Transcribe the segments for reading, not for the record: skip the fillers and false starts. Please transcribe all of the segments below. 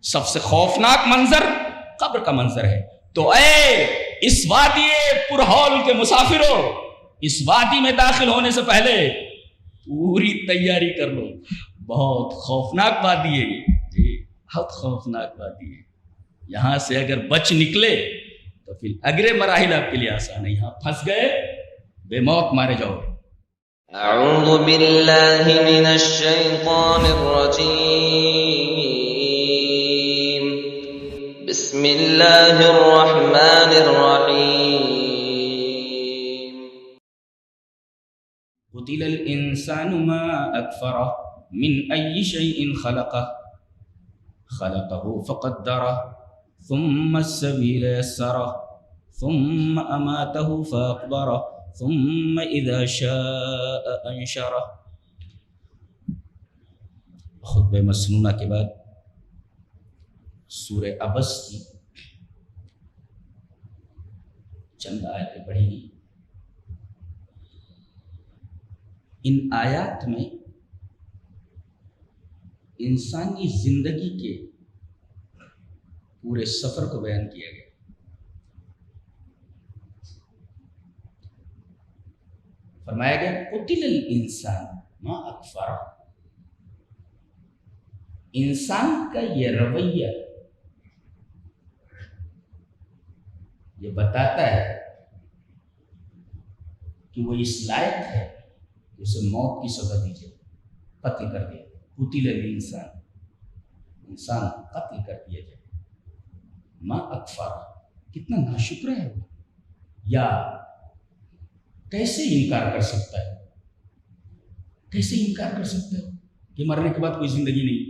سب سے خوفناک منظر قبر کا منظر ہے. تو اے اس وادی پرہول کے مسافروں، اس وادی میں داخل ہونے سے پہلے پوری تیاری کر لو. بہت خوفناک وادی ہے یہ، بہت خوفناک وادی ہے. یہاں سے اگر بچ نکلے تو پھر اگلے مراحل آپ کے لیے آسان ہے. یہاں پھنس گئے بے موت مارے جاؤ. اعوذ باللہ من الشیطان الرجیم، بسم اللہ الرحمن الرحیم. قتل الانسان ما اکفرہ من ای شیء خلقہ خلقہ فقدرہ ثم السبیل یسرہ ثم اماتہ فاقبرہ ثم اذا شاء انشرہ. خطبہ مسنونہ کے بعد سورہ عبس کی چند آیتیں پڑھی گئی. ان آیات میں انسانی زندگی کے پورے سفر کو بیان کیا گیا. فرمایا گیا قتل الانسان ما اکفرہ. انسان کا یہ رویہ یہ بتاتا ہے کہ وہ اس لائق ہے کہ اسے موت کی سزا دی جائے، قتل کر دیا. قتل الانسان، انسان قتل کر دیا جائے. ما اکفرہ، کتنا ناشکر ہے وہ، یا کیسے انکار کر سکتا ہے، کیسے انکار کر سکتا ہے کہ مرنے کے بعد کوئی زندگی نہیں.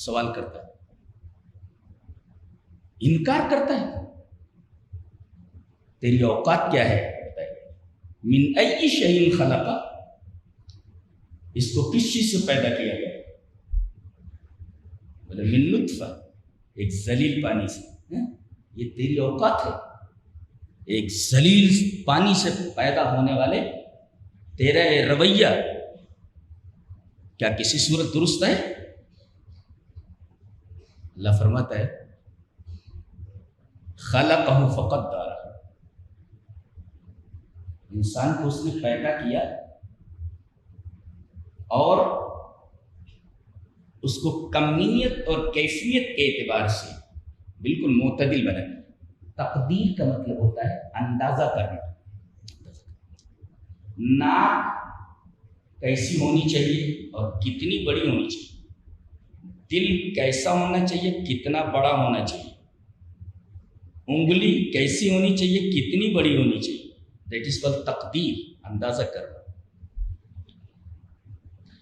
سوال کرتا ہے، انکار کرتا ہے. تیری اوقات کیا ہے؟ من ای شیء خلقہ، اس کو کس چیز سے پیدا کیا گیا؟ بولے من نطفہ، ایک ذلیل پانی سے. یہ تیری اوقات ہے، ایک ذلیل پانی سے پیدا ہونے والے تیرا رویہ کیا کسی صورت درست ہے؟ اللہ فرماتا ہے خلقہ فقدرہ، انسان کو اس نے پیدا کیا اور اس کو کمیت اور کیفیت کے اعتبار سے بالکل معتدل بنا. تقدیر کا مطلب ہوتا ہے اندازہ کرنا. ناک کیسی ہونی چاہیے اور کتنی بڑی ہونی چاہیے، دل کیسا ہونا چاہیے، کتنا بڑا ہونا چاہیے، انگلی کیسی ہونی چاہیے، کتنی بڑی ہونی چاہیے. دیٹ از کالڈ تقدیر، اندازہ کرنا.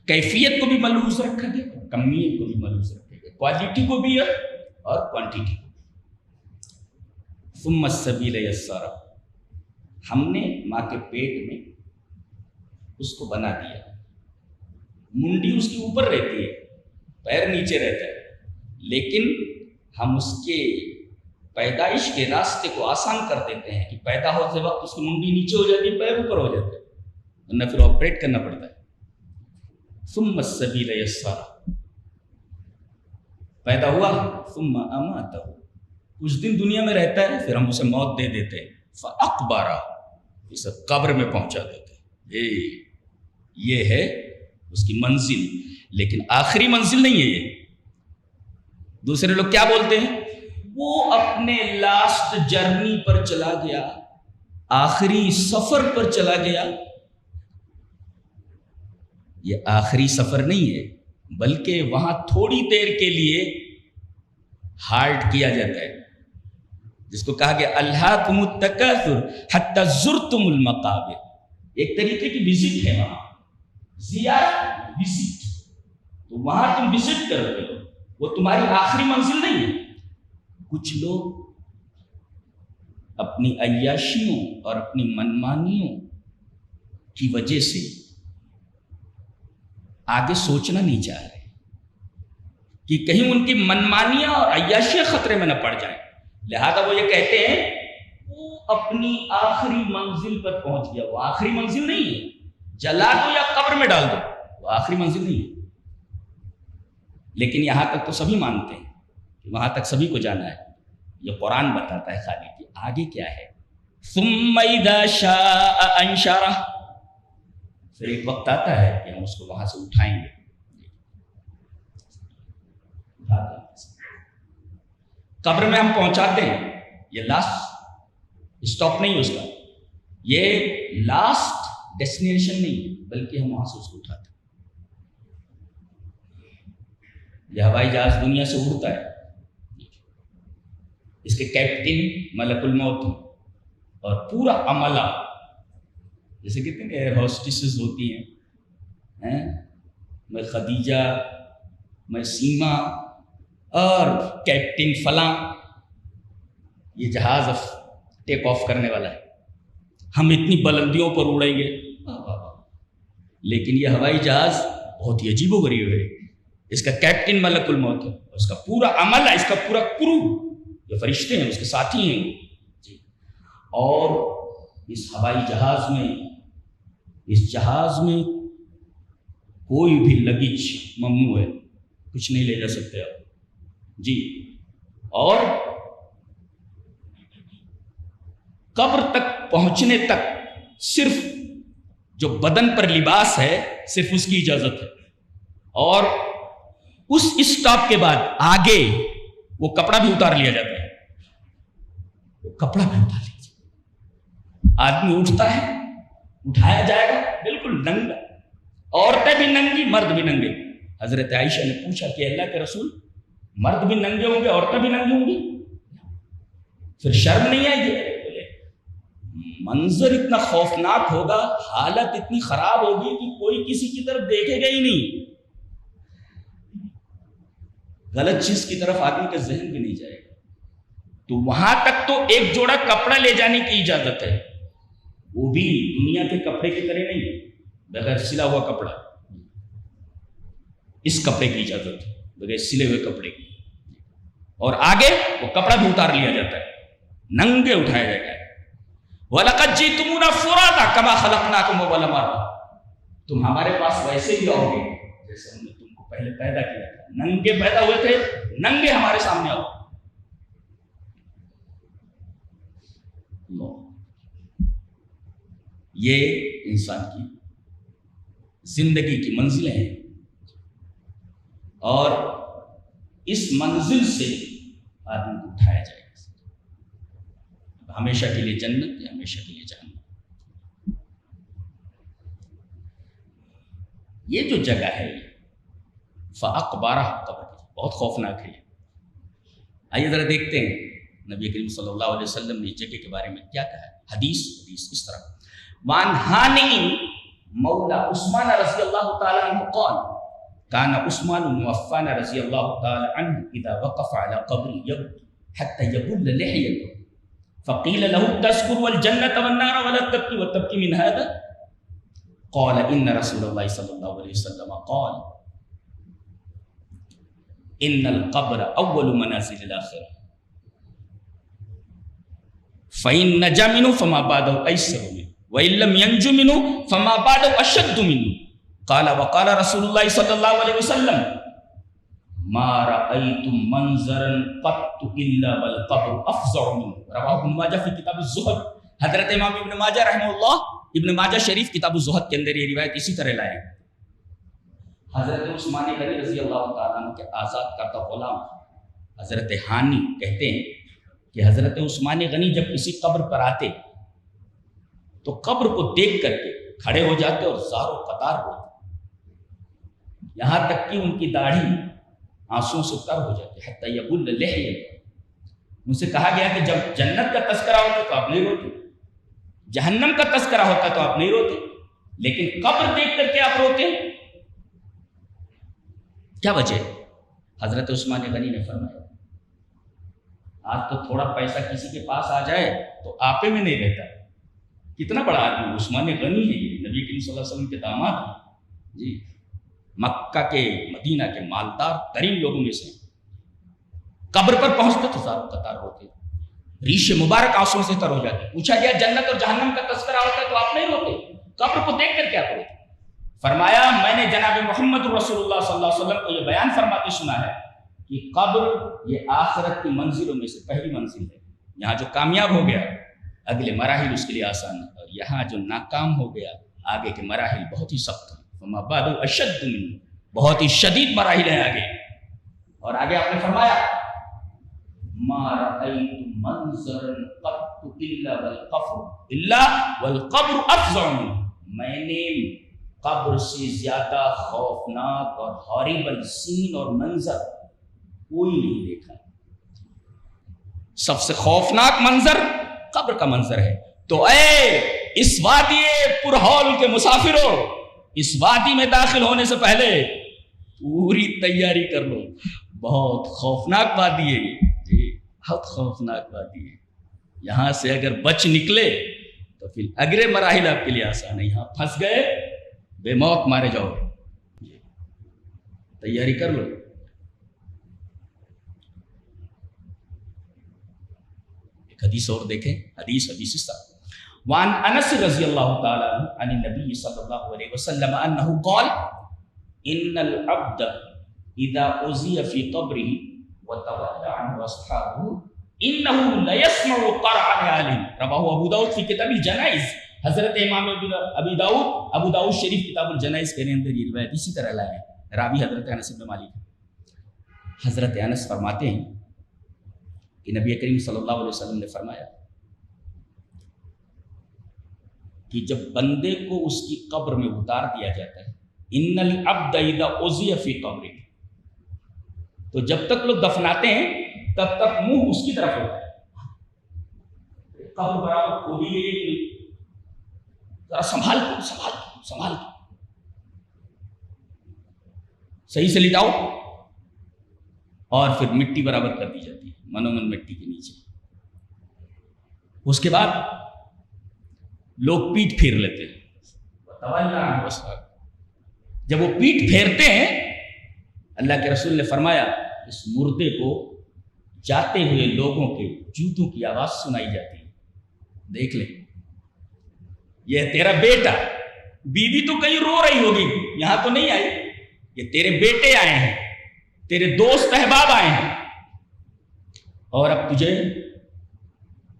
کیفیت کو بھی ملحوظ رکھا گیا، کمیت کو بھی ملحوظ رکھا گیا، کوالٹی کو بھی اور کوانٹیٹی کو. ثم السبیل یسرہ، ہم نے ماں کے پیٹ میں اس کو بنا دیا. منڈی اس کے اوپر رہتی ہے، پیر نیچے رہتا ہے، لیکن ہم اس کے پیدائش کے راستے کو آسان کر دیتے ہیں کہ پیدا ہوتے وقت اس کی منڈی نیچے ہو جاتی ہے، پیر اوپر ہو جاتے ہیں، ورنہ پھر آپریٹ کرنا پڑتا ہے. ثم السبیل یسرہ، پیدا ہوا، ثم اماتہ، کچھ دن دنیا میں رہتا ہے، پھر ہم اسے موت دے دیتے ہیں. فاقبرہ، اسے قبر میں پہنچا دیتے ہیں. یہ ہے اس کی منزل، لیکن آخری منزل نہیں ہے یہ. دوسرے لوگ کیا بولتے ہیں؟ وہ اپنے لاسٹ جرنی پر چلا گیا، آخری سفر پر چلا گیا. یہ آخری سفر نہیں ہے، بلکہ وہاں تھوڑی دیر کے لیے ہالٹ کیا جاتا ہے، جس کو کہا گیا الہاکم التکاثر حتی زرتم المقابر. ایک طریقے کی وزٹ ہے، وہاں زیارت، وزٹ. تو وہاں تم وزٹ کرتے ہو، وہ تمہاری آخری منزل نہیں ہے. کچھ لوگ اپنی عیاشیوں اور اپنی منمانیوں کی وجہ سے آگے سوچنا نہیں چاہ رہے کہ کہیں ان کی منمانیاں اور عیاشیاں خطرے میں نہ پڑ جائیں. لہذا وہ یہ کہتے ہیں وہ اپنی آخری منزل پر پہنچ گیا. وہ آخری منزل نہیں ہے، جلا دو یا قبر میں ڈال دو، وہ آخری منزل نہیں ہے. لیکن یہاں تک تو سبھی مانتے ہیں کہ وہاں تک سبھی کو جانا ہے. یہ قرآن بتاتا ہے خالی کہ آگے کیا ہے. ثم اذا شاء انشرہ، پھر ایک وقت آتا ہے کہ ہم اس کو وہاں سے اٹھائیں گے. قبر میں ہم پہنچاتے ہیں، یہ لاسٹ اسٹاپ نہیں اس کا، یہ لاسٹ ڈیسٹینیشن نہیں، بلکہ ہم وہاں سے اس کو اٹھاتے ہیں. یہ ہوائی جہاز دنیا سے اڑتا ہے، اس کے کیپٹن ملک الموت اور پورا عملہ، جیسے کہتے ہیں کہ ایئر ہوسٹسز ہوتی ہیں، میں خدیجہ، میں سیما اور کیپٹن فلاں، یہ جہاز اب ٹیک آف کرنے والا ہے، ہم اتنی بلندیوں پر اڑیں گے. لیکن یہ ہوائی جہاز بہت ہی عجیب و غریب ہے. اس کا کیپٹن ملک الموت ہے، اس کا پورا عمل ہے، اس کا پورا کرو، جو فرشتے ہیں اس کے ساتھی ہیں جی. اور اس ہوائی جہاز میں، اس جہاز میں کوئی بھی لگیج ممنوع ہے، کچھ نہیں لے جا سکتے آپ جی. اور قبر تک پہنچنے تک صرف جو بدن پر لباس ہے صرف اس کی اجازت ہے، اور اس اسٹاپ کے بعد آگے وہ کپڑا بھی اتار لیا جاتا ہے. وہ کپڑا بھی اتار لیا جاتا ہے. آدمی اٹھتا ہے، اٹھایا جائے گا بالکل ننگا، عورتیں بھی ننگی، مرد بھی ننگے. حضرت عائشہ نے پوچھا کہ اللہ کے رسول، مرد بھی ننگے ہوں گے، عورتیں بھی ننگی ہوں گی، پھر شرم نہیں آئے گی؟ منظر اتنا خوفناک ہوگا، حالت اتنی خراب ہوگی کہ کوئی کسی کی طرف دیکھے گا ہی نہیں. غلط چیز کی طرف آدمی کا ذہن بھی نہیں جائے گا. تو وہاں تک تو ایک جوڑا کپڑا لے جانے کی اجازت ہے، وہ بھی دنیا کے کپڑے کی طرح نہیں، بغیر سلا ہوا کپڑا. اس کپڑے کی اجازت ہے، بغیر سلے ہوئے کپڑے کی. اور آگے وہ کپڑا بھی اتار لیا جاتا ہے، ننگے اٹھایا جائے گا. وَلَقَدْ جِئْتُمُونَا فُرَادًا كَمَا خَلَقْنَاكُمْ أَوَّلَ مَرَّةٍ، تم ہمارے پاس ویسے ہی آؤ گے جیسے ہم نے تم کو پہلے پیدا کیا تھا. ننگے پیدا ہوئے تھے، ننگے ہمارے سامنے آؤ. یہ انسان کی زندگی کی منزلیں ہیں، اور اس منزل سے آدمی کو اٹھایا جائے گا. ہمیشہ کے لیے جنت یا ہمیشہ کے لیے جہنم. یہ جو جگہ ہے فَأَقْبَرَهُ، قبر بہت خوفناک ہے. آئیے ذرا دیکھتے ہیں نبی کریم صلی اللہ علیہ وسلم نے اس جگہ کے بارے میں کیا کہا ہے. حدیث اس طرح، وعن هانئ مولا عثمان رضی اللہ تعالی عنہ قال كان عثمان بن عفان رضی اللہ تعالی عنہ اذا وقف على قبر يبكي حتى يبل لحيته فقيل له تذكر والجنة والنار ولا تبكي وتبكي من هذا؟ قال إن رسول الله صلى الله عليه وسلم قال إن القبر أول منازل الآخرة فإن نجا منه فما بعده أيسر منه وإن لم ينج منه فما بعده أشد منه. قال وقال رسول الله صلى الله عليه وسلم ما رأيت منظرا قط إلا والقبر أفظع منه. رواہ ابن ماجہ فی کتاب الزہد. حضرت امام ابن ماجہ رحمہ اللہ ابن ماجہ شریف کتاب الزہد کے اندر یہ روایت اسی طرح لائے. حضرت عثمان غنی رضی اللہ تعالیٰ عنہ کے آزاد کردہ غلام حضرت ہانی کہتے ہیں کہ حضرت عثمان غنی جب کسی قبر پر آتے تو قبر کو دیکھ کر کے کھڑے ہو جاتے اور زار و قطار ہوتے، یہاں تک کہ ان کی داڑھی آنسوں سے تر ہو جاتے. حتی یبل لحیۃ، ان سے کہا گیا کہ جب جنت کا تذکرہ ہوتا تو آپ نہیں روتے، جہنم کا تذکرہ ہوتا تو آپ نہیں روتے، لیکن قبر دیکھ کر کے آپ روتے ہیں. کیا وجہ؟ حضرت عثمان غنی نے فرمایا آج تو تھوڑا پیسہ کسی کے پاس آ جائے تو آپے میں نہیں رہتا. کتنا بڑا آدمی عثمان غنی ہے، یہ نبی کریم صلی اللہ علیہ وسلم کے داماد ہیں جی، مکہ کے مدینہ کے مالدار ترین لوگوں میں سے. قبر پر پہنچتے تو زار و قطار ہوتے، ریش مبارک آنسوں سے تر ہو جاتے. پوچھا گیا جنت اور جہنم کا تذکرہ ہوتا ہے تو آپ نہیں روتے، قبر کو دیکھ کر کیا کرتے؟ فرمایا میں نے جناب محمد رسول اللہ صلی اللہ علیہ وسلم کو یہ بیان فرماتے سنا ہے کہ قبر یہ آخرت کی منزلوں میں سے پہلی منزل ہے. یہاں جو کامیاب ہو گیا اگلے مراحل اس کے لیے آسان ہے، اور یہاں جو ناکام ہو گیا آگے کے مراحل بہت ہی سخت ہیں. فما بعد اشد منہ، بہت ہی شدید مراحل ہیں آگے. اور آگے آپ نے فرمایا ما رأيت منظرا قط الا والقبر افظع منه، میں نے قبر سے زیادہ خوفناک اور ہاریبل سین اور منظر کوئی نہیں دیکھا. سب سے خوفناک منظر قبر کا منظر ہے. تو اے اس وادی پرہول کے مسافروں، اس وادی میں داخل ہونے سے پہلے پوری تیاری کر لو. بہت خوفناک وادی ہے یہ، بہت خوفناک وادی ہے. یہاں سے اگر بچ نکلے تو پھر اگلے مراحل آپ کے لیے آسان ہے. یہاں پھنس گئے بے موت مارے جاؤ. تیاری کر لو. ایک حدیث اور دیکھیں، حدیث اس طرح وعن انس رضی اللہ تعالی عنہ عن النبی صلی اللہ علیہ وسلم انه قال ان العبد اذا اذي في قبره وتولى عنه اصحابه انه لا يسمع قرع نعال. رواه ابو داؤد فی کتاب الجنائز. حضرت امام ابو داؤد شریف کتاب الجنائز کے اندر یہ روایت اسی طرح لائے ہیں. راوی حضرت انس بن مالک. حضرت انس فرماتے ہیں کہ نبی کریم صلی اللہ علیہ وسلم نے فرمایا کہ جب بندے کو اس کی قبر میں اتار دیا جاتا ہے، ان العبد اذا اذی فی قبرہ، تو جب تک لوگ دفناتے ہیں تب تک منہ اس کی طرف ہوتا ہے. قبر برابر کھولی گئی ہے کہ نہیں، ذرا سنبھال کے صحیح سے لٹاؤ، اور پھر مٹی برابر کر دی جاتی ہے منومن مٹی کے نیچے. اس کے بعد لوگ پیٹ پھیر لیتے ہیں. جب وہ پیٹ پھیرتے ہیں اللہ کے رسول نے فرمایا اس مردے کو جاتے ہوئے لوگوں کے جوتوں کی آواز سنائی جاتی ہے. دیکھ لیں، یہ تیرا بیٹا، بیوی تو کہیں رو رہی ہوگی، یہاں تو نہیں آئی، یہ تیرے بیٹے آئے ہیں، تیرے دوست احباب آئے ہیں، اور اب تجھے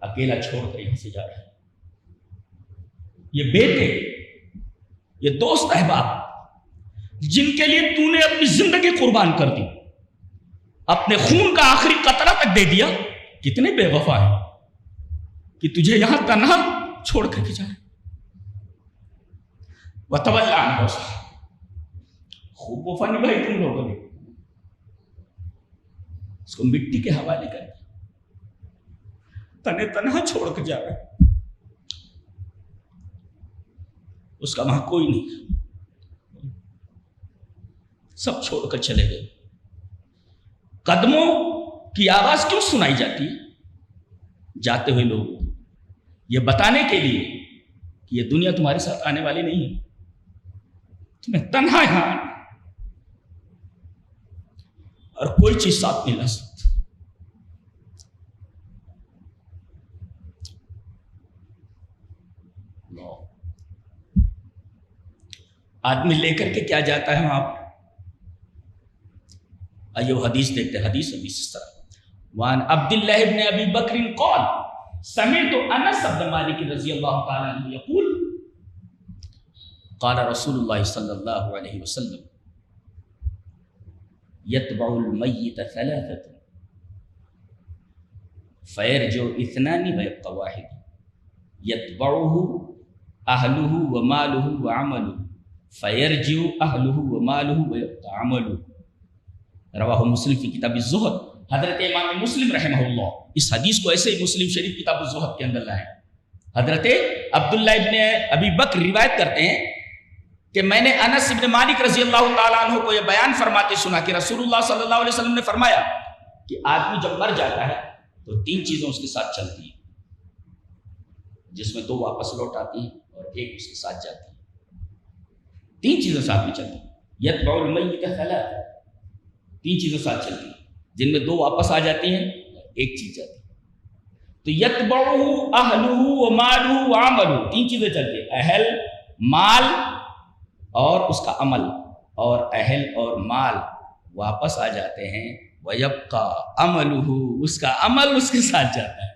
اکیلا چھوڑ کر یہاں سے جا رہا ہے. یہ بیٹے، یہ دوست احباب جن کے لیے تو نے اپنی زندگی قربان کر دی، اپنے خون کا آخری قطرہ تک دے دیا، کتنے بے وفا ہیں کہ تجھے یہاں تنہا چھوڑ کر کے جا رہے. وتولی عنہ، خوب وفا نبھائی تم لوگوں نے، اس کو مٹی کے حوالے کر دیا، تنہا چھوڑ کر جا رہا ہے. اس کا وہاں کوئی نہیں، سب چھوڑ کر چلے گئے. قدموں کی آواز کیوں سنائی جاتی ہے جاتے ہوئے لوگ؟ یہ بتانے کے لیے کہ یہ دنیا تمہارے ساتھ آنے والی نہیں ہے، تمہیں تنہا یہاں اور کوئی چیز ساتھ نہیں لا سکتی. آدمی لے کر کے کیا جاتا ہے وہاں پر؟ آئیے وہ حدیث دیکھتے ہیں. حدیث اس طرح وعن عبداللہ ابن ابی بکر قال سمعت انس بن مالک رضی اللہ تعالی عنہ یقول قال رسول اللہ صلی اللہ علیہ وسلم یتبع المیت ثلاثة فیرجع اثنان ویبقى واحد یتبعه اہلہ ومالہ وعملہ فیرجع اہلہ ومالہ ویبقى عملہ. رواہ مسلم فی کتاب الزہد. حضرت امام مسلم رحمہ اللہ اس حدیث کو ایسے ہی مسلم شریف کتاب الزہد کے اندر لائے. حضرت عبداللہ ابن ابی بکر روایت کرتے ہیں کہ میں نے انس ابن مالک رضی اللہ تعالیٰ عنہ کو یہ بیان فرماتے سنا کہ رسول اللہ صلی اللہ علیہ وسلم نے فرمایا کہ آدمی جب مر جاتا ہے تو تین چیزیں اس کے ساتھ چلتی ہیں، جس میں دو واپس لوٹ آتی ہیں اور ایک اس کے ساتھ جاتی ہے. تین چیزیں ساتھ میں چلتی ہیں. یتبع المیت ثلاث، تین چیزیں ساتھ چلتی ہیں جن میں دو واپس آ جاتی ہیں اور ایک چیز جاتی ہے. تو یتبعہ اہلہ ومالہ وعملہ، تین چیزیں چلتی ہیں، اہل، مال اور اس کا عمل اور اہل اور مال واپس آ جاتے ہیں. وَيَبْقَى عَمَلُهُ، اس کا عمل اس کے ساتھ جاتا ہے.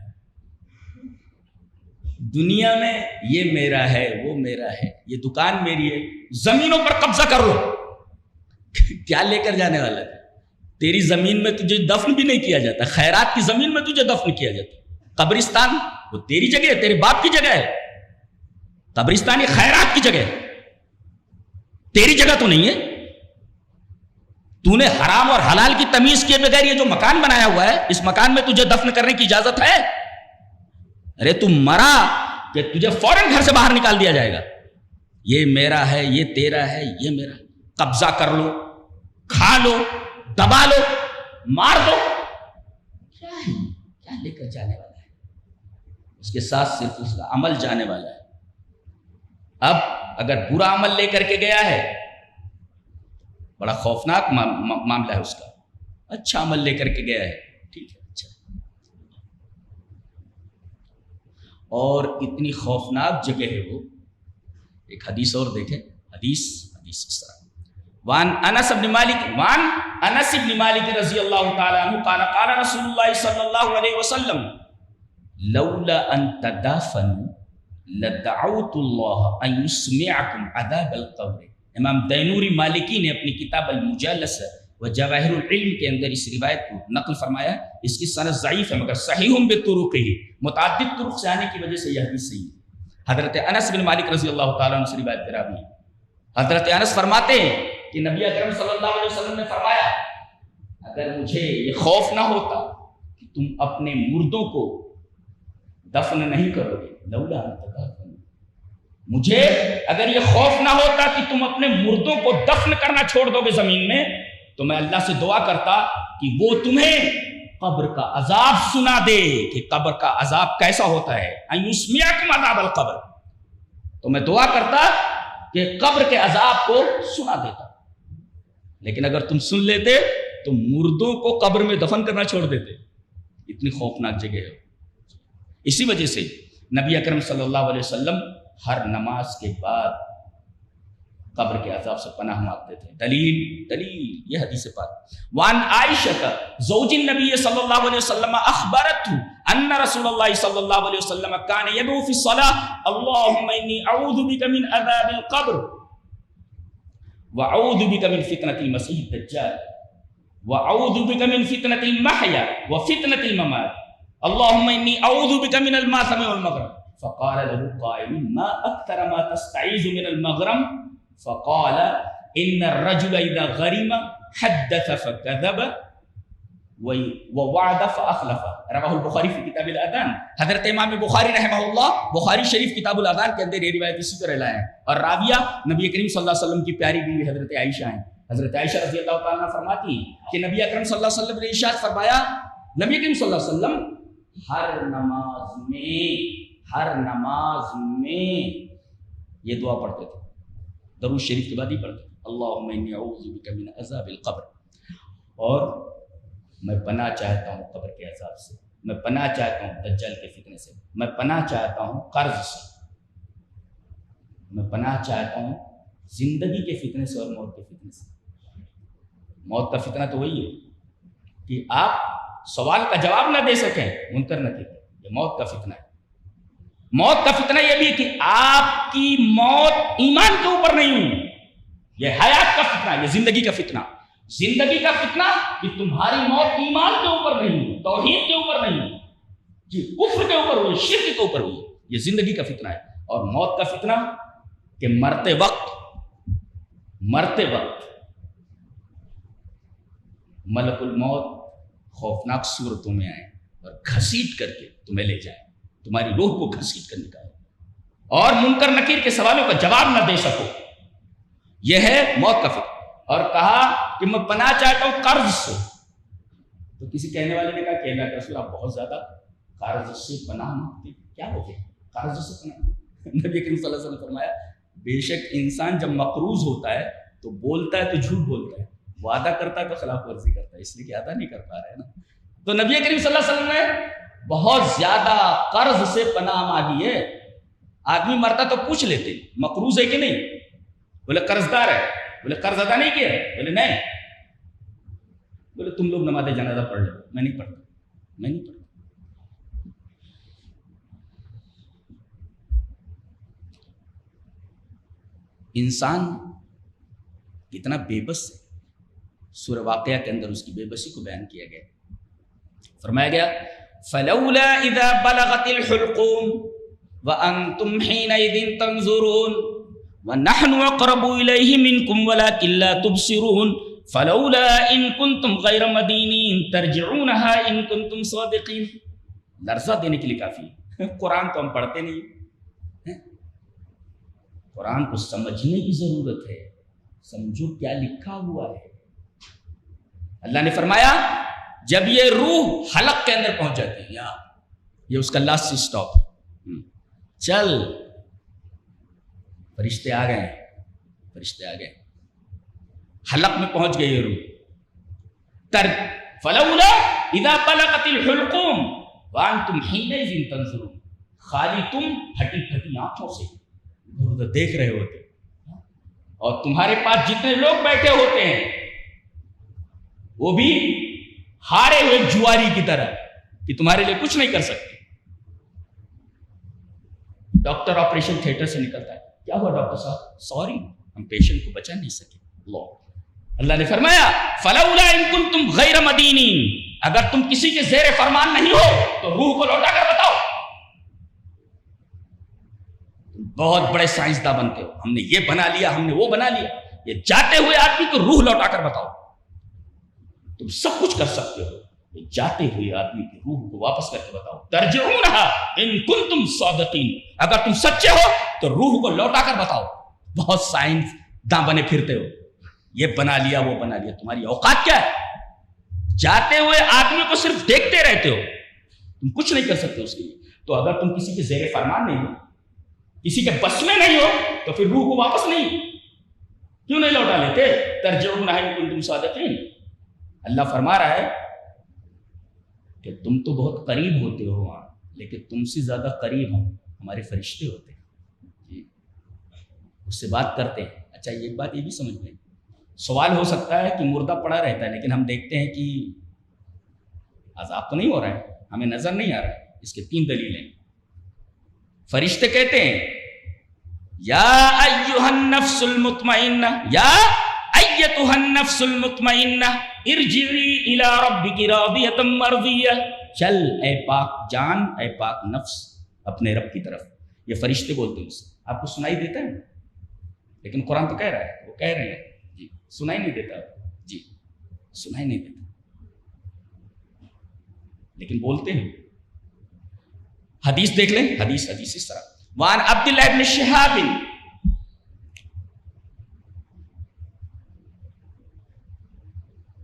دنیا میں یہ میرا ہے، وہ میرا ہے، یہ دکان میری ہے، زمینوں پر قبضہ کر لو. کیا لے کر جانے والا ہے؟ تیری زمین میں تجھے دفن بھی نہیں کیا جاتا، خیرات کی زمین میں تجھے دفن کیا جاتا. قبرستان وہ تیری جگہ ہے، تیرے باپ کی جگہ ہے. قبرستان یہ خیرات کی جگہ ہے، تیری جگہ تو نہیں ہے. تو نے حرام اور حلال کی تمیز کیے بغیر یہ جو مکان بنایا ہوا ہے، اس مکان میں تجھے دفن کرنے کی اجازت ہے؟ ارے تم مرا کہ تجھے فوراً گھر سے باہر نکال دیا جائے گا. یہ میرا ہے، یہ تیرا ہے، یہ میرا ہے. قبضہ کر لو، کھا لو، دبا لو، مار دو. کیا ہے؟ کیا لے کر جانے والا ہے؟ اس کے ساتھ صرف اس کا عمل جانے والا ہے. اب اگر برا عمل لے کر کے گیا ہے، بڑا خوفناک معاملہ ہے اس کا. اچھا عمل لے کر کے گیا ہے، ٹھیک ہے، اچھا. اور اتنی خوفناک جگہ ہے وہ. ایک حدیث اور دیکھیں. حدیث اس طرح وان انس بن مالک رضی اللہ تعالی عنہ قال قال رسول اللہ صلی اللہ علیہ وسلم لولا ان تدافنوا لدعوت اللہ ان يسمعكم عذاب القبر. امام دینوری مالکی نے اپنی کتاب المجالسہ و جواہر العلم کے اندر اس روایت کو نقل فرمایا. اس کی سند ضعیف ہے مگر صحیح بطرقہ، متعدد طرق سے آنے کی وجہ سے یہ حدیث صحیح ہے. حضرت انس بن مالک رضی اللہ تعالیٰ عنہ سے روایت کے راوی ہیں. حضرت انس فرماتے ہیں کہ نبی اکرم صلی اللہ علیہ وسلم نے فرمایا اگر مجھے یہ خوف نہ ہوتا کہ تم اپنے مردوں کو دفن نہیں کرو گے، لولا ان تدافنوا، مجھے اگر یہ خوف نہ ہوتا کہ تم اپنے مردوں کو دفن کرنا چھوڑ دو گے زمین میں، تو میں اللہ سے دعا کرتا کہ وہ تمہیں قبر کا عذاب سنا دے کہ قبر کا عذاب کیسا ہوتا ہے. ان یسمعکم عذاب القبر، تو میں دعا کرتا کہ قبر کے عذاب کو سنا دیتا. لیکن اگر تم سن لیتے تو مردوں کو قبر میں دفن کرنا چھوڑ دیتے. اتنی خوفناک جگہ ہے. اسی وجہ سے نبی اکرم صلی اللہ علیہ وسلم ہر نماز کے بعد قبر کے عذاب سے پناہ مانگتے تھے. دلیل یہ حدیث پاک. وان عائشہ زوج النبی صلی اللہ علیہ وسلم اخبرته ان رسول اللہ صلی اللہ علیہ وسلم كان يدعو في الصلاة اللهم اني اعوذ بك من عذاب القبر واعوذ بك من فتنة المسيح الدجال واعوذ بك من فتنة المحيا وفتنة الممات اللهم اني اعوذ بك من الماثم والمغرم. فقال له قائل ما اكثر ما تستعيذ من المغرم؟ فقال ان الرجل اذا غرم حدث فكذب ووعد فاخلف. رواه البخاری فی کتاب الاذان. حضرت امام بخاری رحمہ اللہ بخاری شریف کتاب الاذان کے اندر یہ روایت اسی طرح لائے ہیں. اور راویہ نبی کریم صلی اللہ علیہ وسلم کی پیاری بیوی حضرت عائشہ ہیں. حضرت عائشہ رضی اللہ تعالیٰ عنہ فرماتی ہیں کہ نبی اکرم صلی اللہ علیہ وسلم نے ارشاد فرمایا، نبی کریم صلی اللہ علیہ وسلم ہر نماز میں یہ دعا پڑھتے تھے، درود شریف کے بعد ہی پڑھتے تھے. اللہم انی اعوذ بک من عذاب القبر، اور میں پناہ چاہتا ہوں قبر کے عذاب سے، میں پناہ چاہتا ہوں دجال کے فتنے سے، میں پناہ چاہتا ہوں قرض سے، میں پناہ چاہتا ہوں زندگی کے فتنے سے اور موت کے فتنے سے. موت کا فتنہ تو وہی ہے کہ آپ سوال کا جواب نہ دے سکیں، منکر نکیر، یہ موت کا فتنہ ہے. موت کا فتنہ یہ بھی کہ آپ کی موت ایمان کے اوپر نہیں ہوئی، یہ حیات کا فتنہ، یہ زندگی کا فتنہ. زندگی کا فتنہ کہ تمہاری موت ایمان کے اوپر نہیں ہوئی، توحید کے اوپر نہیں ہوئی، جی کفر کے اوپر ہوئی، شرک کے اوپر ہوئی، یہ زندگی کا فتنہ ہے. اور موت کا فتنہ کہ مرتے وقت ملک الموت خوفناک صورتوں میں آئے اور گھسیٹ کر کے تمہیں لے جائے، تمہاری روح کو گھسیٹ کر نکالے اور منکر نکیر کے سوالوں کا جواب نہ دے سکو. یہ ہے موت کا فتنہ. اور کہا کہ میں پناہ چاہتا ہوں قرض سے. تو کسی کہنے والے نے کہا کہ اللہ کے رسول آپ بہت زیادہ قرض سے پناہ مانگتے، کیا ہو گیا قرض سے پناہ؟ نبی کریم صلی اللہ علیہ وسلم نے فرمایا بے شک انسان جب مقروض ہوتا ہے تو بولتا ہے تو جھوٹ بولتا ہے، وعدہ کرتا ہے تو خلاف ورزی کرتا ہے، اس لیے کہ ادا نہیں کر پا رہا ہے نا. تو نبی کریم صلی اللہ علیہ وسلم نے بہت زیادہ قرض سے پناہ مانگی ہے. آدمی مرتا تو پوچھ لیتے مقروض ہے کہ نہیں، بولے قرض دار ہے. بولے قرض ادا نہیں کیا؟ بولے نہیں. بولے تم لوگ نماز جنازہ پڑھ لو. میں نہیں پڑھتا. انسان کتنا بے بس ہے. سورہ واقعہ کے اندر اس کی بے بسی کو بیان کیا گیا. فرمایا گیا فلولا اذا بلغت الحلقوم وانتم حينئذ تنظرون ونحن اقرب اليه منكم ولكن لا تبصرون فلولا ان كنتم غير مدينين ترجعونها ان كنتم صادقين. لرزہ دینے کے لیے کافی ہے. قرآن تو ہم پڑھتے نہیں. قرآن کو سمجھنے کی ضرورت ہے. سمجھو کیا لکھا ہوا ہے. اللہ نے فرمایا جب یہ روح حلق کے اندر پہنچ جاتی ہے، یہ اس کا لاسٹ اسٹاپ، چل فرشتے آ گئے، حلق میں پہنچ گئی یہ روح. فلولا اذا بلغت الحلقوم وانتم حينئذ تنظرون. خالی تم پھٹی پھٹی آنکھوں سے ادھر دیکھ رہے ہوتے، اور تمہارے پاس جتنے لوگ بیٹھے ہوتے ہیں وہ بھی ہارے ہوئے جواری کی طرح کہ تمہارے لیے کچھ نہیں کر سکتے. ڈاکٹر آپریشن تھیٹر سے نکلتا ہے، کیا ہوا ڈاکٹر صاحب؟ سوری، ہم پیشنٹ کو بچا نہیں سکے. اللہ نے فرمایا فلولا ان کنتم غیر مدینین، اگر تم کسی کے زیر فرمان نہیں ہو تو روح کو لوٹا کر بتاؤ. بہت بڑے سائنسداں بنتے ہو، ہم نے یہ بنا لیا، ہم نے وہ بنا لیا. یہ جاتے ہوئے آدمی کو روح لوٹا کر بتاؤ. تم سب کچھ کر سکتے ہو، یہ جاتے ہوئے آدمی کی روح کو واپس کر کے بتاؤ. ترجعونہا ان کنتم صادقین، اگر تم سچے ہو تو روح کو لوٹا کر بتاؤ. بہت سائنس داں بنے پھرتے ہو، یہ بنا لیا وہ بنا لیا. تمہاری اوقات کیا ہے؟ جاتے ہوئے آدمی کو صرف دیکھتے رہتے ہو، تم کچھ نہیں کر سکتے اس کے لیے. تو اگر تم کسی کے زیر فرمان نہیں ہو، کسی کے بس میں نہیں ہو، تو پھر روح کو واپس کیوں نہیں لوٹا لیتے؟ ترجعونہا ان کنتم صادقین. اللہ فرما رہا ہے کہ تم تو بہت قریب ہوتے ہو وہاں، لیکن تم سے زیادہ قریب ہمارے فرشتے ہوتے ہیں، اس سے بات کرتے ہیں. اچھا ایک بات یہ بھی سمجھ میں، سوال ہو سکتا ہے کہ مردہ پڑا رہتا ہے لیکن ہم دیکھتے ہیں کہ عذاب تو نہیں ہو رہا ہے، ہمیں نظر نہیں آ رہا ہے. اس کے 3 دلیلیں. فرشتے کہتے ہیں یا ایھا النفس المطمئنہ، یا ایتھا النفس المطمئنہ ارجعی الی ربک راضیۃ مرضیہ. چل اے پاک جان، اے پاک نفس، اپنے رب کی طرف. یہ فرشتے بولتے ہیں. آپ کو سنائی دیتا ہے؟ لیکن قرآن تو کہہ رہا ہے، وہ کہہ رہے ہیں جی سنائی نہیں دیتا. جی سنائی نہیں دیتا، لیکن بولتے ہیں. حدیث دیکھ لیں، حدیث اس طرح. وعن عبداللہ ابن شہاب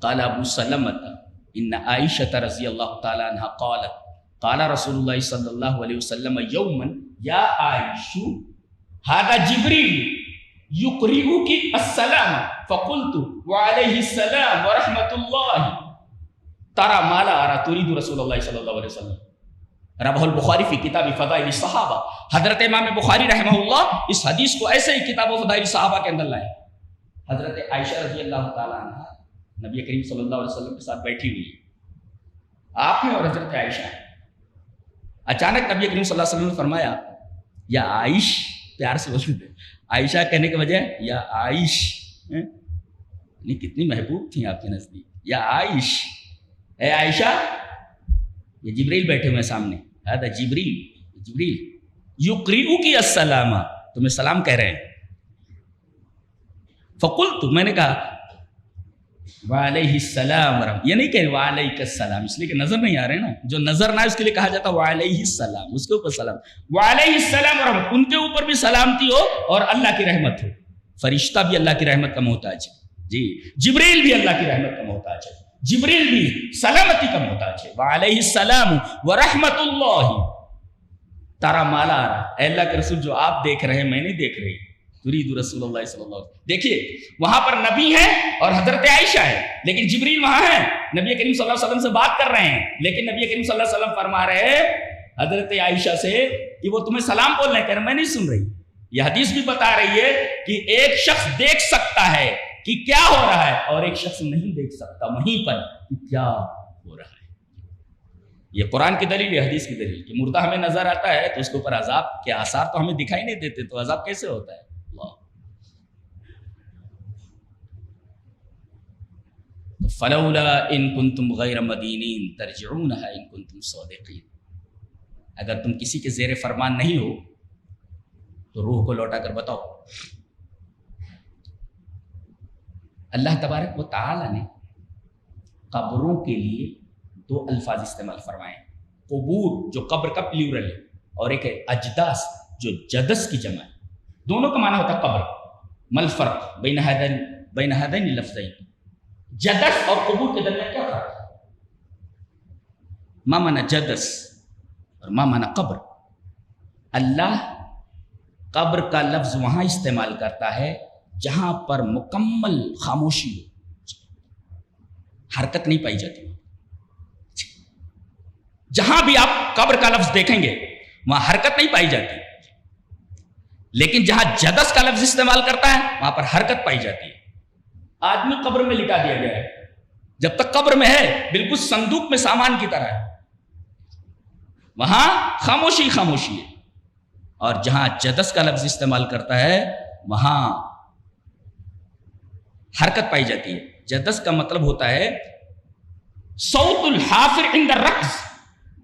قال ابو سلمة ان عائشة رضی اللہ تعالی عنہ قالت قال رسول اللہ صلی اللہ علیہ وسلم یوما یا عائشہ هذا جبریل یقرئک السلام فقلت وعلیہ السلام ورحمۃ اللہ ترى ما لا ارى تريد رسول اللہ صلی اللہ علیہ وسلم. رواہ البخاری فی کتاب فضائل الصحابہ. حضرت امام بخاری رحمہ اللہ اس حدیث کو ایسے ہی کتاب فضائل صحابہ کے اندر لائے. حضرت عائشہ رضی اللہ تعالی عنہ نبی کریم صلی اللہ علیہ وسلم کے ساتھ بیٹھی ہوئی، آپ ہیں اور حضرت عائشہ ہیں. اچانک نبی کریم صلی اللہ علیہ وسلم نے فرمایا یا عائش، پیار سے بولتے تھے. عائشہ کہنے کے بجائے یا عائش، یعنی کتنی محبوب تھیں آپ کے نزدیک. یا عائش، اے عائشہ. یہ جبریل بیٹھے ہوئے سامنے. ہذا جبریل یقرئک السلام، تمہیں سلام کہہ رہے ہیں. فقلت، میں نے کہا وعلیہ السلام ورحمۃ، یہ نہیں کہ وعلیک السلام، اس لیے کہ نظر نہیں آ رہے نا. جو نظر نہ آئے اس کے لیے کہا جاتا وعلیہ السلام، اس کے اوپر سلام. وعلیہ السلام ورحمۃ، ان کے اوپر بھی سلامتی ہو اور اللہ کی رحمت ہو. فرشتہ بھی اللہ کی رحمت کا محتاج ہے. جی جبریل بھی اللہ کی رحمت کا محتاج ہے، جبریل بھی سلامتی کا محتاج ہے. وعلیہ السلام ورحمۃ اللہ ترى ما لا ارى، اے اللہ کے رسول جو آپ دیکھ رہے ہیں میں نہیں دیکھ رہی. تريد رسول اللہ صلی اللہ علیہ وسلم. دیکھیے وہاں پر نبی ہیں اور حضرت عائشہ ہے، لیکن جبریل وہاں ہیں، نبی کریم صلی اللہ علیہ وسلم سے بات کر رہے ہیں. لیکن نبی کریم صلی اللہ علیہ وسلم فرما رہے ہیں حضرت عائشہ سے کہ وہ تمہیں سلام بول رہے ہیں. کہہ رہے میں نہیں سن رہی. یہ حدیث بھی بتا رہی ہے کہ ایک شخص دیکھ سکتا ہے کہ کیا ہو رہا ہے اور ایک شخص نہیں دیکھ سکتا وہیں پر کہ کیا ہو رہا ہے. یہ قرآن کی دلیل ہے، حدیث کی دلیل کہ مردہ ہمیں نظر آتا ہے تو اس کے اوپر عذاب کے آثار تو ہمیں دکھائی نہیں دیتے، تو عذاب کیسے ہوتا ہے؟ فلولا ان کنتم غیر مدینین ترجعونها ان کنتم صادقین. اگر تم کسی کے زیر فرمان نہیں ہو تو روح کو لوٹا کر بتاؤ. اللہ تبارک و تعالی نے قبروں کے لیے دو الفاظ استعمال فرمائے. قبور جو قبر کا پلیورل ہے، اور ایک ہے اجداس جو جدس کی جمع ہے. دونوں کا معنی ہوتا ہے قبر. مل فرق بین ہذین اللفظین؟ جدس اور قبور کے درمیان کیا فرق ہے؟ ما معنی جدس اور ما معنی قبر؟ اللہ قبر کا لفظ وہاں استعمال کرتا ہے جہاں پر مکمل خاموشی ہو، حرکت نہیں پائی جاتی. جہاں بھی آپ قبر کا لفظ دیکھیں گے وہاں حرکت نہیں پائی جاتی. لیکن جہاں جدس کا لفظ استعمال کرتا ہے وہاں پر حرکت پائی جاتی ہے. آدمی قبر میں لٹا دیا گیا ہے، جب تک قبر میں ہے بالکل صندوق میں سامان کی طرح ہے، وہاں خاموشی خاموشی ہے. اور جہاں جدس کا لفظ استعمال کرتا ہے وہاں حرکت پائی جاتی ہے. جدس کا مطلب ہوتا ہے صوت الحافر عند الرکض.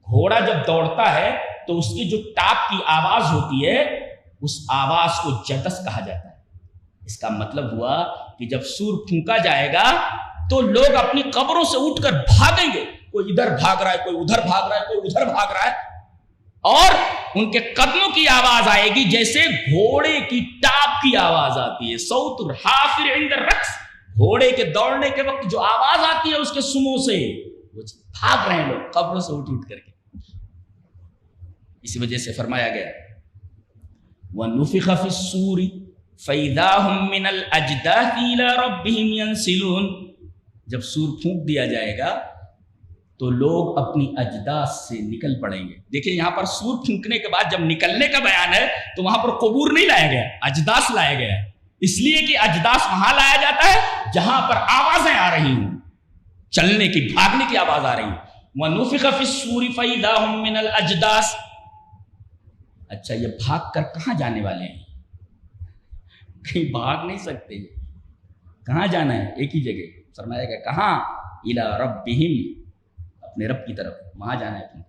گھوڑا جب دوڑتا ہے تو اس کی جو ٹاپ کی آواز ہوتی ہے اس آواز کو جدس کہا جاتا ہے. اس کا مطلب ہوا کہ جب سور پھونکا جائے گا تو لوگ اپنی قبروں سے اٹھ کر بھاگیں گے. کوئی ادھر بھاگ رہا ہے، کوئی ادھر بھاگ رہا ہے، کوئی ادھر بھاگ رہا ہے، اور ان کے قدموں کی آواز آئے گی جیسے گھوڑے کی ٹاپ کی آواز آتی ہے. صوت الحافر عند الرکض. گھوڑے کے دوڑنے کے وقت جو آواز آتی ہے اس کے سموں سے، وہ بھاگ رہے ہیں لوگ قبروں سے اٹھ کر کے. اسی وجہ سے فرمایا گیا وَنُفِخَ فِي الصُّورِ فَإِذَا هُمْ مِنَ الْأَجْدَاثِ إِلَىٰ رَبِّهِمْ يَنْسِلُونَ. جب سور پھونک دیا جائے گا تو لوگ اپنی اجداث سے نکل پڑیں گے. دیکھیں یہاں پر سور پھونکنے کے بعد جب نکلنے کا بیان ہے تو وہاں پر قبور نہیں لایا گیا، اجداث لایا گیا ہے. اس لیے کہ اجداث وہاں لایا جاتا ہے جہاں پر آوازیں آ رہی ہوں، چلنے کی، بھاگنے کی آواز آ رہی ہوں. وَنُفِخَ فِي الصُّورِ فَإِذَا هُمْ مِنَ الْأَجْدَاثِ. اچھا یہ بھاگ کر کہاں جانے والے ہیں؟ کہیں بھاگ نہیں سکتے. کہاں جانا ہے؟ ایک ہی جگہ. فرمایا گیا کہاں؟ اِلَىٰ رَبِّهِمْ. اپنے رب کی طرف، وہاں جانا ہے تم.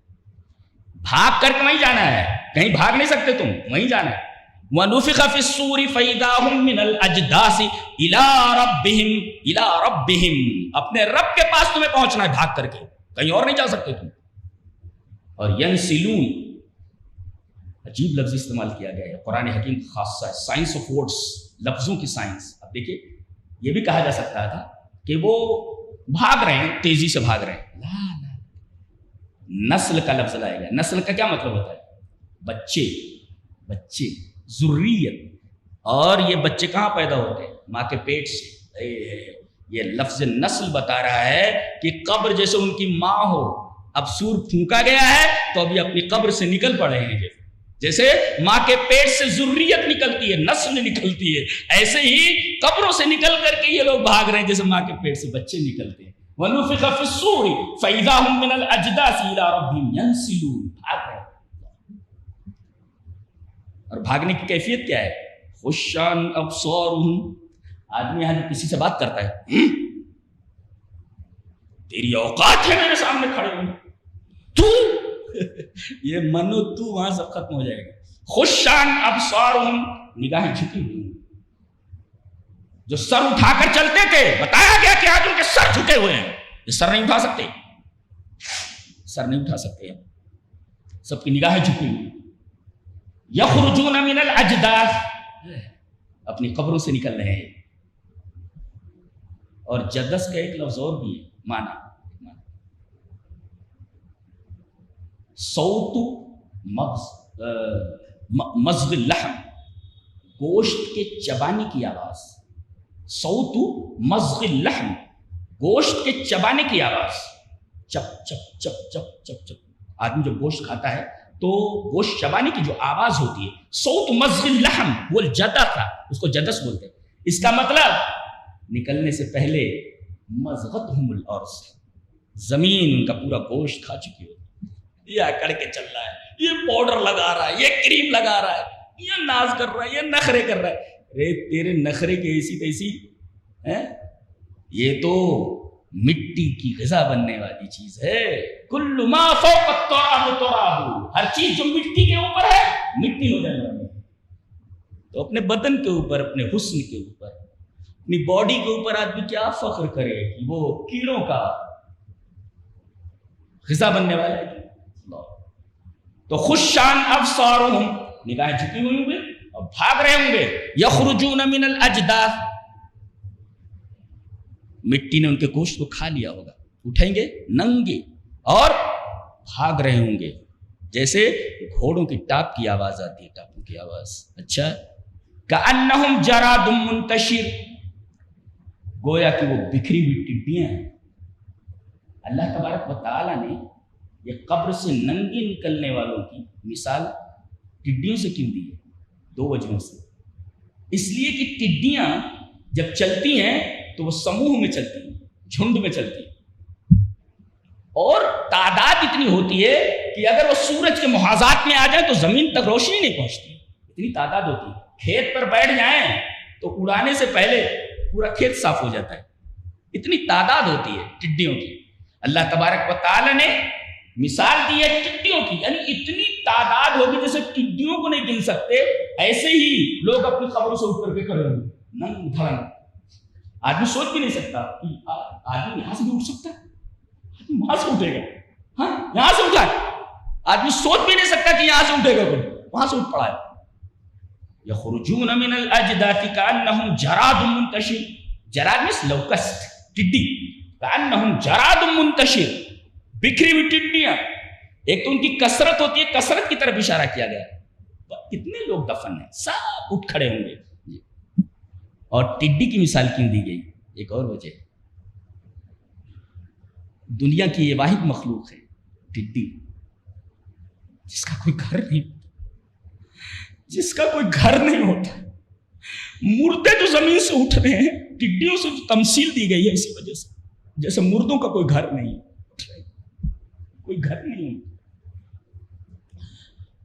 بھاگ کر کے وہیں جانا ہے، کہیں بھاگ نہیں سکتے تم، وہیں جانا ہے. وَنُفِخَ فِي الصُّورِ فَإِذَا هُمْ مِنَ الْأَجْدَاثِ إِلَىٰ رَبِّهِمْ. اپنے رب کے پاس تمہیں پہنچنا ہے بھاگ کر کے، کہیں اور نہیں جا سکتے تم. اور يَنْسِلُونَ، عجیب لفظ استعمال کیا گیا ہے. قرآن حکیم خاصہ ہے، سائنس آف ورڈز، لفظوں کی سائنس. اب دیکھیے یہ بھی کہا جا سکتا تھا کہ وہ بھاگ رہے ہیں، تیزی سے بھاگ رہے ہیں. لا لا، نسل کا لفظ لائے گا. نسل کا کیا مطلب ہوتا ہے؟ بچے، بچے، ذریت. اور یہ بچے کہاں پیدا ہوتے ہیں؟ ماں کے پیٹ سے. یہ لفظ نسل بتا رہا ہے کہ قبر جیسے ان کی ماں ہو. اب سور پھونکا گیا ہے تو ابھی اپنی قبر سے نکل پڑے ہیں. جیسے ماں کے پیٹ سے ذریت نکلتی ہے، نسل نکلتی ہے، ایسے ہی قبروں سے نکل کر کے یہ لوگ بھاگ رہے ہیں جیسے ماں کے پیٹ سے بچے نکلتے ہیں. وَنُفِخَ فِي الصُّورِ فَإِذَا هُمْ مِنَ الْأَجْدَاثِ إِلَىٰ رَبِّهِمْ يَنْسِلُونَ. بھاگ رہے ہیں. اور بھاگنے کی کیفیت کیا ہے؟ خُشَّعًا أَبْصَارُهُمْ. آدمی یہاں کسی سے بات کرتا ہے، تیری اوقات ہے میرے سامنے کھڑے ہوئے، تو یہ منو تو وہاں سب ختم ہو جائے گا. خُشَّعًا أَبْصَارُهُمْ. نگاہیں جھکی ہوئی. جو سر اٹھا کر چلتے تھے بتایا گیا کہ آج ان کے سر جھکے ہوئے ہیں، یہ سر نہیں اٹھا سکتے، سر نہیں اٹھا سکتے. سب کی نگاہیں جھکی ہوئی. يَخْرُجُونَ مِنَ الْأَجْدَاثِ. اپنی قبروں سے نکل رہے ہیں. اور جدس کا ایک لفظ اور بھی ہے معنی، صوت مضغ اللحم. گوشت کے چبانے کی آواز. صوت مضغ اللحم، گوشت کے چبانے کی آواز. چپ چپ چپ چپ چپ چپ. آدمی جب گوشت کھاتا ہے تو گوشت چبانے کی جو آواز ہوتی ہے صوت مزغ اللحم وہ الجدہ تھا، اس کو جدس بولتے ہیں. اس کا مطلب نکلنے سے پہلے مزغتہم الارض، زمین ان کا پورا گوشت کھا چکی ہوتی. یہ اکڑ کے چل رہا ہے، یہ پاؤڈر لگا رہا ہے، یہ کریم لگا رہا ہے، یہ ناز کر رہا ہے، یہ نخرے کر رہا ہے. رے تیرے نخرے کے ایسی تیسی ہیں، یہ تو مٹی کی غذا بننے والی چیز ہے. کل ما فوق التراب تراب، ہر چیز جو مٹی کے اوپر ہے مٹی ہو جانے والی ہے. تو اپنے بدن کے اوپر، اپنے حسن کے اوپر، اپنی باڈی کے اوپر آدمی کیا فخر کرے کہ وہ کیڑوں کا غذا بننے والا ہے. تو خشان ابصارہم، نگاہیں جھکی ہوئی ہوں گے اور بھاگ رہے ہوں گے. یخرجون من الاجداث، مٹی نے ان کے گوشت کو کھا لیا ہوگا. اٹھیں گے ننگے اور بھاگ رہے ہوں گے، جیسے گھوڑوں کی ٹاپ کی آواز آتی ہے، ٹاپوں کی آواز. اچھا، کأنہم جراد منتشر، گویا کہ وہ بکھری ہوئی ٹڈیاں ہیں. اللہ تبارک و تعالیٰ نے یہ قبر سے ننگے نکلنے والوں کی مثال ٹڈیوں سے کیوں دی ہے؟ دو وجہوں سے. اس لیے کہ ٹڈیاں جب چلتی ہیں تو وہ سموہ میں چلتی ہیں، جھنڈ میں چلتی ہیں، اور تعداد اتنی ہوتی ہے کہ اگر وہ سورج کے محاذات میں آ جائیں تو زمین تک روشنی نہیں پہنچتی. اتنی تعداد ہوتی ہے. کھیت پر بیٹھ جائیں تو اڑانے سے پہلے پورا کھیت صاف ہو جاتا ہے. اتنی تعداد ہوتی ہے ٹڈیوں کی. اللہ تبارک و تعالی نے مثال دی ہے ٹڈیوں کی، یعنی اتنی تعداد ہوگی جیسے ٹڈیوں کو نہیں گن سکتے، ایسے ہی لوگ اپنی خبروں سے اٹھ کر کے کریں گے ننگ دھڑنگ. آدمی سوچ بھی نہیں سکتا کہ آدمی یہاں سے بھی اٹھ سکتا ہے، آدمی وہاں سے اٹھے گا. ہاں، یہاں سے اٹھا ہے، آدمی سوچ بھی نہیں سکتا کہ یہاں سے اٹھے گا، کوئی وہاں سے اٹھ پڑا ہے. یخرجون من الاجداث کأنہم جراد منتشر، جراد مینس لوکسٹ، ٹڈی. کأنہم جراد منتشر، بکھری ہوئی ٹڈیاں. ایک تو ان کی کثرت ہوتی ہے، کثرت کی طرف اشارہ کیا گیا. کتنے لوگ دفن ہیں، سب اٹھ کھڑے ہوں گے. اور ٹڈی کی مثال کیوں دی گئی؟ ایک اور وجہ، دنیا کی یہ واحد مخلوق ہے ٹڈی جس کا کوئی گھر نہیں، جس کا کوئی گھر نہیں ہوتا. مردے جو زمین سے اٹھ رہے ہیں، ٹڈیوں سے جو تمثیل دی گئی ہے اسی وجہ سے، جیسے مردوں کا کوئی گھر نہیں، کوئی گھر نہیں،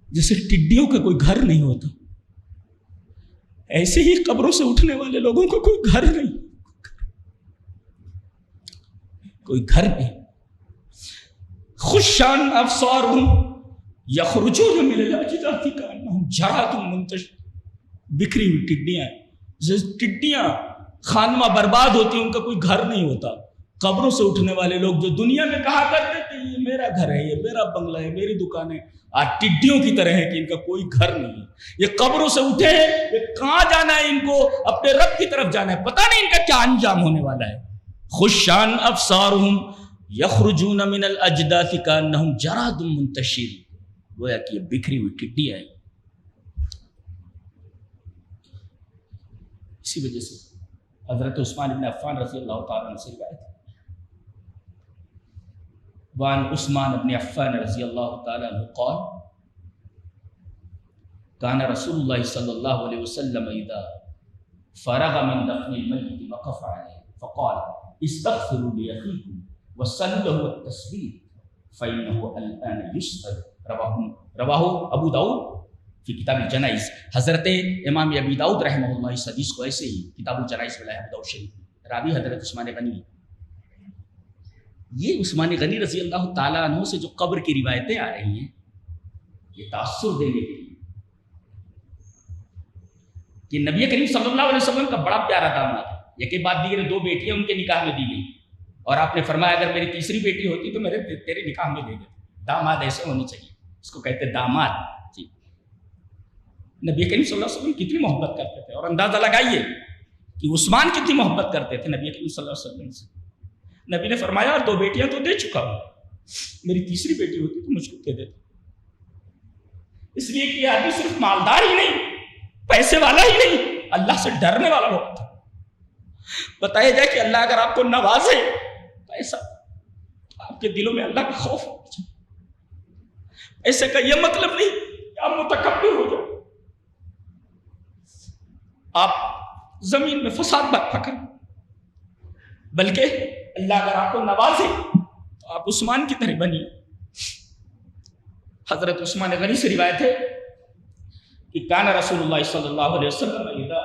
جیسے ٹڈیوں کا کوئی گھر نہیں ہوتا، ایسے ہی قبروں سے اٹھنے والے لوگوں کو کوئی گھر نہیں، کوئی گھر نہیں. خشان ابصارہم یخرجون من الاجداث کأنہم جراد منتشر، بکھری ہوئی ٹڈیاں. جیسے ٹڈیاں خانمہ برباد ہوتی ہیں، ان کا کوئی گھر نہیں ہوتا. قبروں سے اٹھنے والے لوگ جو دنیا میں کہا کرتے تھے یہ میرا گھر ہے، یہ میرا بنگلہ ہے، میری دکان ہے، آج ٹڈیوں کی طرح ہے کہ ان کا کوئی گھر نہیں ہے. یہ قبروں سے اٹھے ہیں، یہ کہاں جانا ہے؟ ان کو اپنے رب کی طرف جانا ہے، پتہ نہیں ان کا کیا انجام ہونے والا ہے. خشان ابصارہم یخرجون من الاجداث کأنہم جراد منتشر، گویا کہ یہ بکھری ہوئی ٹڈیاں ہیں. اسی وجہ سے حضرت عثمان بن عفان رضی اللہ تعالیٰ عنہ سے روایت ہے، وعن عثمان بن عفان رضی اللہ تعالیٰ عنہ قال كان رسول اللہ صلی اللہ علیہ وسلم اذا فرغ من دفن المیت وقف علیہ فقال استغفروا لأخیکم وصلوا له التسبیح فإنه الآن يسأل. رواہ ابو داؤد فی کتاب الجنائز. حضرت امام ابی داؤد رحمہ اللہ اس حدیث کو ایسے ہی کتاب الجنائز میں لایا ابو داؤد شریف. راوی حضرت عثمان غنی. یہ عثمان غنی رضی اللہ تعالیٰ عنہ سے جو قبر کی روایتیں آ رہی ہیں، یہ تاثر دینے کے لیے کہ نبی کریم صلی اللہ علیہ وسلم کا بڑا پیارا داماد ہے. یہ کے بعد دیگر دو بیٹیاں ان کے نکاح میں دی گئی، اور آپ نے فرمایا اگر میری تیسری بیٹی ہوتی تو میرے تیرے نکاح میں دے دیتے. داماد ایسے ہونے چاہیے، اس کو کہتے داماد. جی، نبی کریم صلی اللہ علیہ وسلم کتنی محبت کرتے تھے، اور اندازہ لگائیے کہ عثمان کتنی محبت کرتے تھے نبی کریم صلی اللہ علیہ وسلم سے. نبی نے فرمایا دو بیٹیاں تو دے چکا ہوں، میری تیسری بیٹی ہوتی تو مجھ کو دے دیتے. اس لیے کہ آدمی صرف مالدار ہی نہیں، پیسے والا ہی نہیں، اللہ سے ڈرنے والا ہوتا تھا. بتایا جائے کہ اللہ اگر آپ کو نوازے پیسہ، آپ کے دلوں میں اللہ کا خوف ہو جائے. ایسے کا یہ مطلب نہیں کہ آپ متکبر ہو جائے. آپ زمین میں فساد برپا کریں، بلکہ اللہ اگر آپ کو نوازے تو آپ عثمان کی طرح بنیے۔ حضرت عثمان غنی سے روایت ہے کہ کان رسول اللہ صلی اللہ علیہ وسلم اذا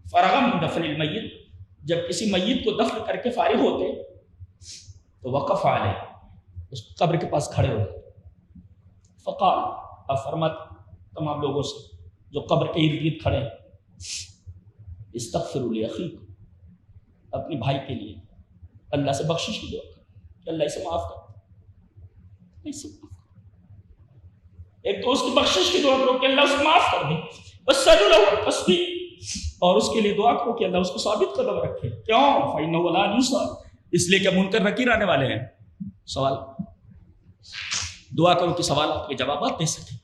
فرغ من دفن المیت، جب کسی میت کو دفن کر کے فارغ ہوتے تو وقف علیہ، اس قبر کے پاس کھڑے ہوتے، فقال، اب فرماتے تمام لوگوں سے جو قبر کے ارد گرد کھڑے ہیں، استغفروا لاخیکم، اپنے بھائی کے لیے اللہ سے بخشش کی دعا کرو کہ اللہ اسے معاف کر، اسے معاف کر۔ ایک تو اس کی بخشش کی دعا کرو کہ اللہ اسے معاف کر دے، وَاسْأَلُوا لَهُ التَّثْبِيتَ، اور اس کے لیے دعا کرو کہ اللہ اس کو ثابت قدم رکھے۔ کیوں؟ فَإِنَّهُ لَا يُسْأَلُ، اس لیے کہ منکر نکیر آنے والے ہیں، سوال دعا کرو کہ سوالات کے جوابات دے سکے۔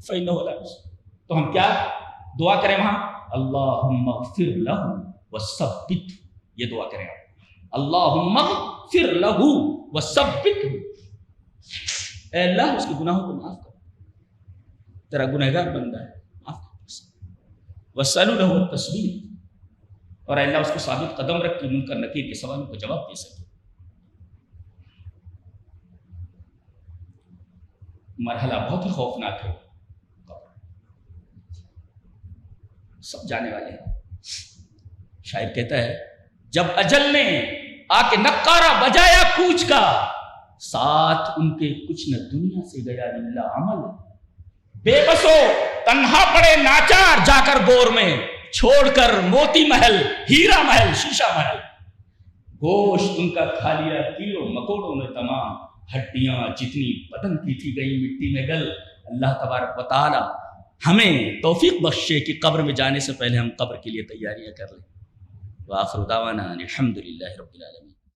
فَإِنَّهُ لَا يُسْأَلُ، تو ہم کیا دعا کریں وہاں؟ اللہم اغفر لہ وثبت، یہ دعا کریں آپ، اللہم اغفر لہ وثبت، اے اللہ اس کے گناہوں کو معاف کر، تیرا گنہگار بندہ ہے، معاف کر، وَاسْأَلُوا لَهُ التَّثْبِيتَ، اور اے اللہ اس کو ثابت قدم رکھ کہ منکر نکیر کے سوالوں کو جواب دے سکے۔ مرحلہ بہت ہی خوفناک ہے، سب جانے والے ہیں۔ شاعر کہتا ہے جب اجل نے آ کے نقارہ بجایا کوچ کا، ساتھ ان کے کچھ نہ دنیا سے گیا للہ عمل، بے بسو تنہا پڑے ناچار جا کر گور میں، چھوڑ کر موتی محل، ہیرا محل، شیشہ محل، گوشت ان کا کھا لیا کیڑوں مکوڑوں نے تمام، ہڈیاں جتنی بدن کی تھی گئی مٹی میں گل۔ اللہ تبارک و تعالی ہمیں توفیق بخشے کہ قبر میں جانے سے پہلے ہم قبر کے لیے تیاریاں کر لیں۔ وآخر دعوانا الحمد للہ رب العالمین۔